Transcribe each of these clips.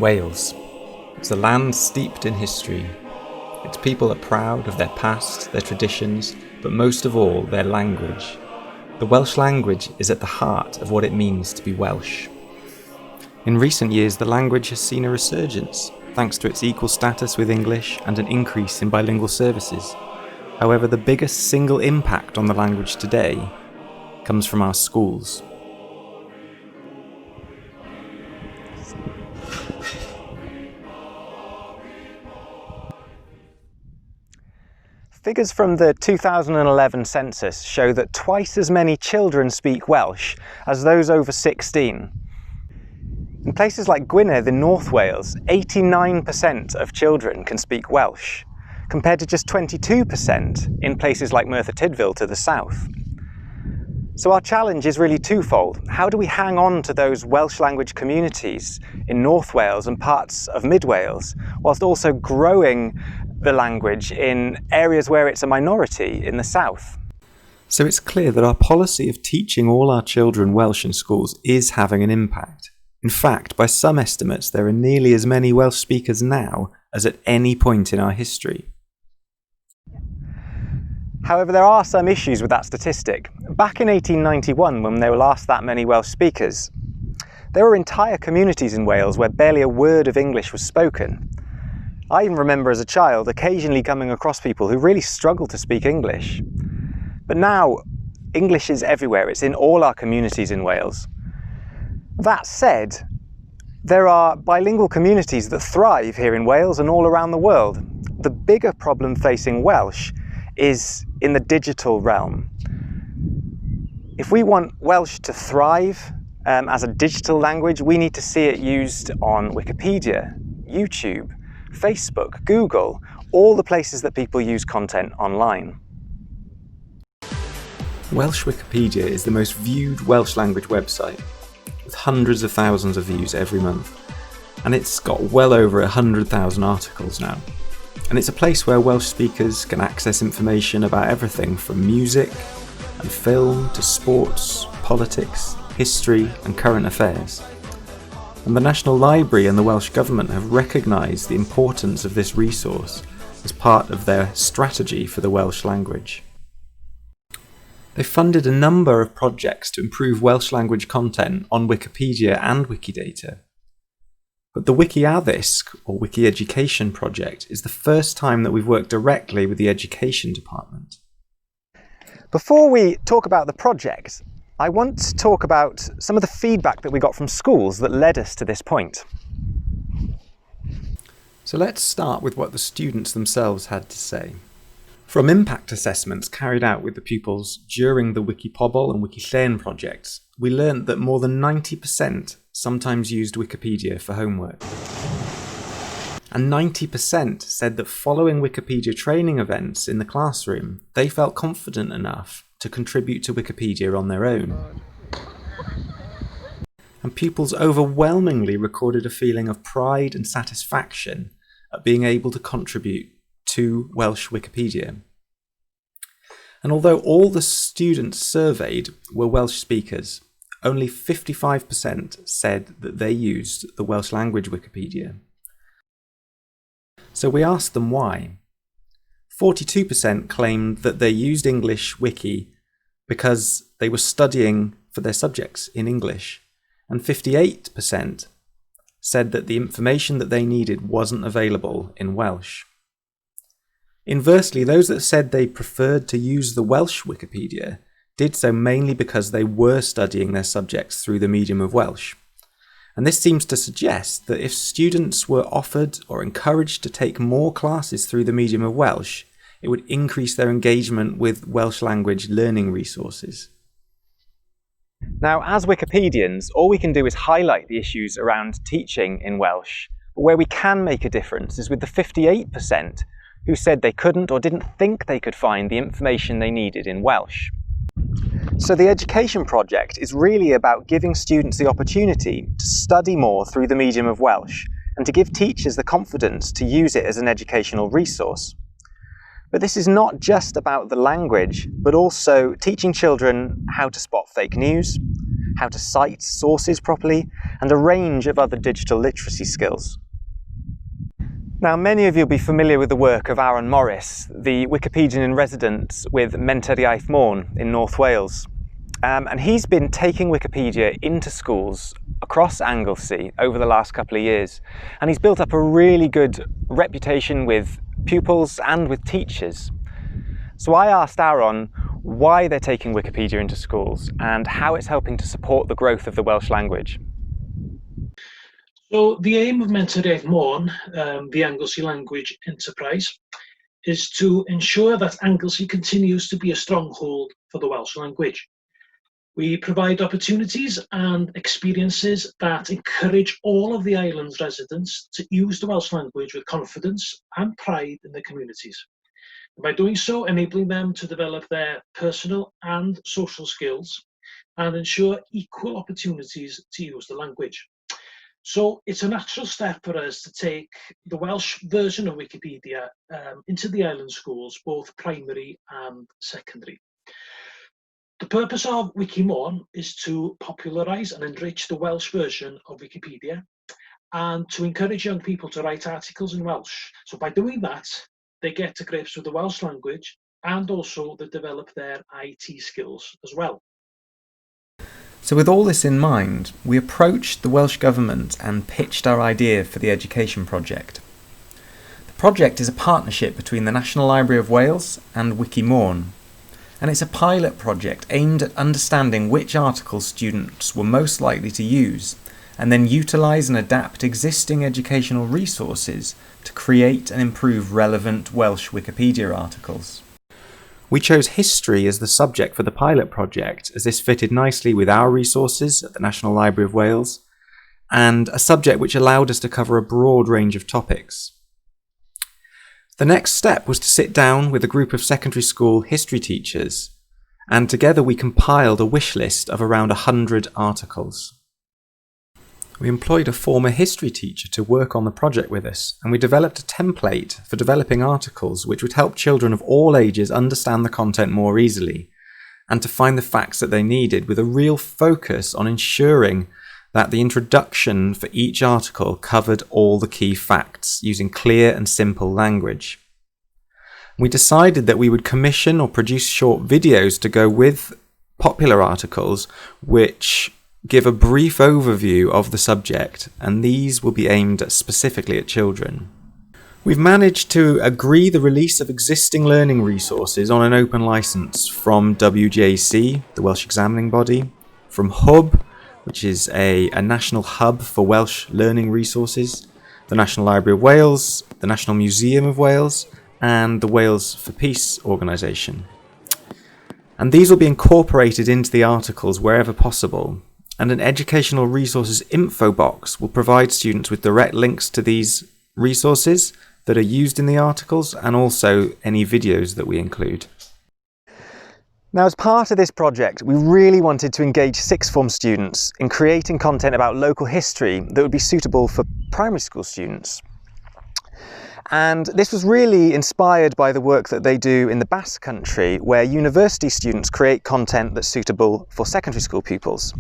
Wales. It's a land steeped in history. Its people are proud of their past, their traditions, but most of all, their language. The Welsh language is at the heart of what it means to be Welsh. In recent years, the language has seen a resurgence, thanks to its equal status with English and an increase in bilingual services. However, the biggest single impact on the language today comes from our schools. Figures from the 2011 census show that twice as many children speak Welsh as those over 16. In places like Gwynedd in North Wales, 89% of children can speak Welsh, compared to just 22% in places like Merthyr Tydfil to the south. So our challenge is really twofold. How do we hang on to those Welsh language communities in North Wales and parts of Mid Wales, whilst also growing the language in areas where it's a minority in the south? So it's clear that our policy of teaching all our children Welsh in schools is having an impact. In fact, by some estimates, there are nearly as many Welsh speakers now as at any point in our history. However, there are some issues with that statistic. Back in 1891, when there were last that many Welsh speakers, there were entire communities in Wales where barely a word of English was spoken. I even remember as a child occasionally coming across people who really struggled to speak English. But now, English is everywhere. It's in all our communities in Wales. That said, there are bilingual communities that thrive here in Wales and all around the world. The bigger problem facing Welsh is in the digital realm. If we want Welsh to thrive as a digital language, we need to see it used on Wikipedia, YouTube, Facebook, Google, all the places that people use content online. Welsh Wikipedia is the most viewed Welsh language website, with hundreds of thousands of views every month, and it's got well over 100,000 articles now. And it's a place where Welsh speakers can access information about everything from music and film to sports, politics, history and current affairs. And the National Library and the Welsh Government have recognised the importance of this resource as part of their strategy for the Welsh language. They funded a number of projects to improve Welsh language content on Wikipedia and Wikidata. But the Wici-Addysg, or Wiki-Education project, is the first time that we've worked directly with the Education Department. Before we talk about the project, I want to talk about some of the feedback that we got from schools that led us to this point. So let's start with what the students themselves had to say. From impact assessments carried out with the pupils during the Wikipobl and Wikillen projects, we learned that more than 90% sometimes used Wikipedia for homework. And 90% said that following Wikipedia training events in the classroom, they felt confident enough to contribute to Wikipedia on their own. And pupils overwhelmingly recorded a feeling of pride and satisfaction at being able to contribute to Welsh Wikipedia. And although all the students surveyed were Welsh speakers, only 55% said that they used the Welsh language Wikipedia. So we asked them why. 42% claimed that they used English Wiki because they were studying for their subjects in English, and 58% said that the information that they needed wasn't available in Welsh. Inversely, those that said they preferred to use the Welsh Wikipedia did so mainly because they were studying their subjects through the medium of Welsh. And this seems to suggest that if students were offered or encouraged to take more classes through the medium of Welsh, it would increase their engagement with Welsh language learning resources. Now, as Wikipedians, all we can do is highlight the issues around teaching in Welsh, but where we can make a difference is with the 58% who said they couldn't or didn't think they could find the information they needed in Welsh. So the Education project is really about giving students the opportunity to study more through the medium of Welsh and to give teachers the confidence to use it as an educational resource. But this is not just about the language, but also teaching children how to spot fake news, how to cite sources properly, and a range of other digital literacy skills. Now, many of you will be familiar with the work of Aaron Morris, the Wikipedian in residence with Menter Iaith Môn in North Wales. And he's been taking Wikipedia into schools across Anglesey over the last couple of years. And he's built up a really good reputation with pupils and with teachers. So I asked Aaron why they're taking Wikipedia into schools and how it's helping to support the growth of the Welsh language. So the aim of Menter Iaith Môn, the Anglesey Language Enterprise, is to ensure that Anglesey continues to be a stronghold for the Welsh language. We provide opportunities and experiences that encourage all of the island's residents to use the Welsh language with confidence and pride in their communities. And by doing so, enabling them to develop their personal and social skills and ensure equal opportunities to use the language. So it's a natural step for us to take the Welsh version of Wikipedia into the island schools, both primary and secondary. The purpose of Wici-Môn is to popularise and enrich the Welsh version of Wikipedia and to encourage young people to write articles in Welsh. So by doing that, they get to grips with the Welsh language and also they develop their IT skills as well. So with all this in mind, we approached the Welsh Government and pitched our idea for the education project. The project is a partnership between the National Library of Wales and Wici-Môn, and it's a pilot project aimed at understanding which articles students were most likely to use, and then utilise and adapt existing educational resources to create and improve relevant Welsh Wikipedia articles. We chose history as the subject for the pilot project, as this fitted nicely with our resources at the National Library of Wales, and a subject which allowed us to cover a broad range of topics. The next step was to sit down with a group of secondary school history teachers, and together we compiled a wish list of around 100 articles. We employed a former history teacher to work on the project with us, and we developed a template for developing articles which would help children of all ages understand the content more easily and to find the facts that they needed, with a real focus on ensuring that the introduction for each article covered all the key facts using clear and simple language. We decided that we would commission or produce short videos to go with popular articles which give a brief overview of the subject, and these will be aimed specifically at children. We've managed to agree the release of existing learning resources on an open licence from WJC, the Welsh examining body, from Hub, which is a national hub for Welsh learning resources, the National Library of Wales, the National Museum of Wales, and the Wales for Peace organisation. And these will be incorporated into the articles wherever possible. And an educational resources info box will provide students with direct links to these resources that are used in the articles and also any videos that we include. Now, as part of this project, we really wanted to engage sixth form students in creating content about local history that would be suitable for primary school students. And this was really inspired by the work that they do in the Basque Country, where university students create content that's suitable for secondary school pupils.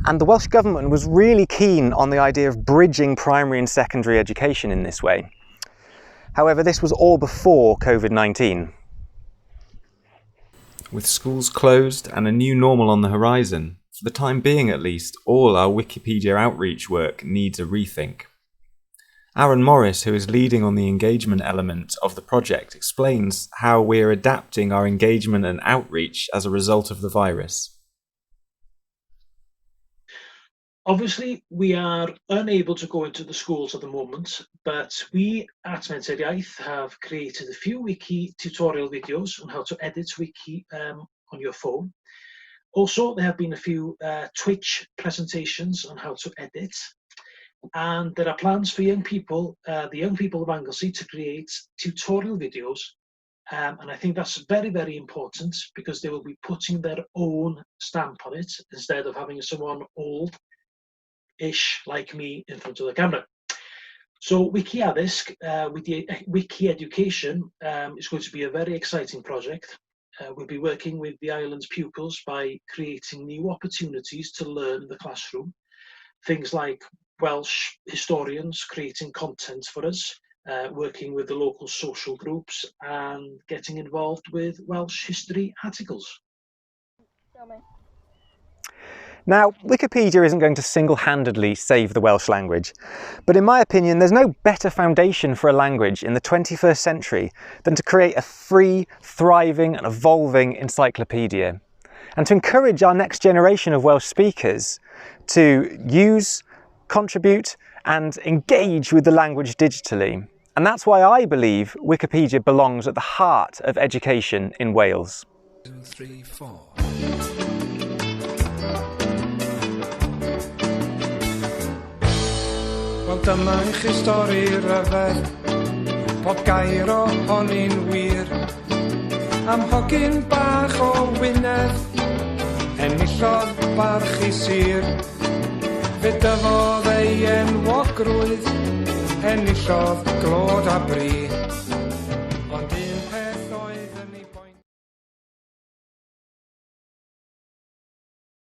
And the Welsh Government was really keen on the idea of bridging primary and secondary education in this way. However, this was all before COVID-19. With schools closed and a new normal on the horizon, for the time being at least, all our Wikipedia outreach work needs a rethink. Aaron Morris, who is leading on the engagement element of the project, explains how we're adapting our engagement and outreach as a result of the virus. Obviously, we are unable to go into the schools at the moment, but we at Menter Iaith have created a few wiki tutorial videos on how to edit wiki on your phone. Also, there have been a few Twitch presentations on how to edit. And there are plans for young people, the young people of Anglesey, to create tutorial videos. And I think that's very, very important because they will be putting their own stamp on it instead of having someone old-ish like me in front of the camera. So Wici-Addysg with the Wiki Education is going to be a very exciting project. We'll be working with the island's pupils by creating new opportunities to learn in the classroom. Things like Welsh historians creating content for us, working with the local social groups and getting involved with Welsh history articles. Now, Wikipedia isn't going to single-handedly save the Welsh language, but in my opinion there's no better foundation for a language in the 21st century than to create a free, thriving and evolving encyclopedia, and to encourage our next generation of Welsh speakers to use, contribute and engage with the language digitally. And that's why I believe Wikipedia belongs at the heart of education in Wales. 2, 3, 4. Wel dyma i'ch stori ryfedd, pob gair ohoni'n wir, am hogyn bach o Wynedd, enillodd barch I sir, fe dyfodd ei enwogrwydd, enillodd glod a bri.